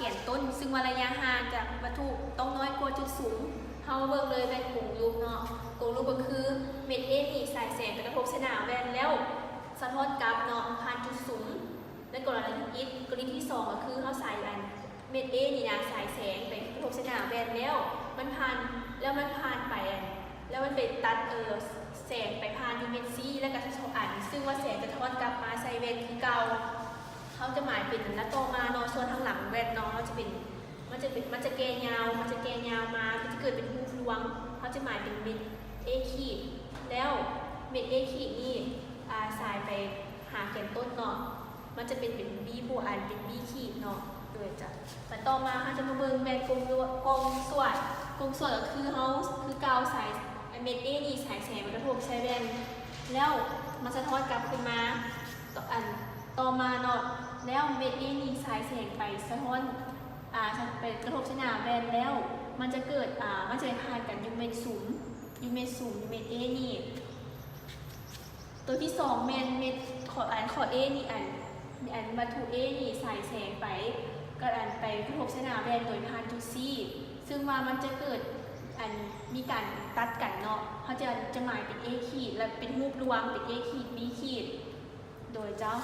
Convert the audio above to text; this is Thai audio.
กนต้นซึ่งว่าระยะห่างจากวัตถุต้องน้อยกว่าจุดสูงเฮาเบิ่งเลยเป็นกลุ่มรูปเนาะกลุ่มรูปก็คือเม็ด A นี่สายแสงไปกระทบสนามแวนแล้วสะท้อนกลับเนาะผ่านจุดสูงและกรณีที่2ก็คือเฮาสายอันเม็ด A นี่นะสายแสงไปกระทบสนามแวนแล้วมันผ่านไปแล้วมันไปตัดแสงไปผ่านยูเมนซีแล้วก็สะท้อนอันซึ่งว่าแสงจะทอดกลับมาใส่แวนคือเก่าเขาจะหมายเป็นแล้วต่อมาเนาะส่วนทางหลังแวนเนาะมันจะแกนยาวมามันจะเกิดเป็นรูรวงเขาจะหมายเป็นเม็ด A ขีดแล้วเม็ด A ขีดนี่สายไปหาแกนต้นเนาะมันจะเป็น B บวกอันเป็น B ขีดเนาะโดยจะต่อมาเขาจะมาเบิ่งแวนกงส่วนก็คือเขาคือกาวสายเม็ด A นี่สายแสงมันกระทบใช้แวนแล้วมันสะท้อนกลับขึ้นมาต่อมาเนาะแล้วเม็ด A นี่สายแสงไปสะท้อนไปกระทบสนามแวนแล้วมันจะเกิดมันจะผ่านกันยูเมนสูงยูเมน A นี่ตัวที่2เม็ดขอ A นี่วัตถุ A นี่สายแสงไปก็ไปกระทบสนามแวนโดยผ่านจุด C ซึ่งว่ามันจะเกิดมีการตัดกันเนาะเขาจะหมายเป็น A ขีดและเป็นรูปรวงเป็น A ขีด B ขีดโดยเจ้า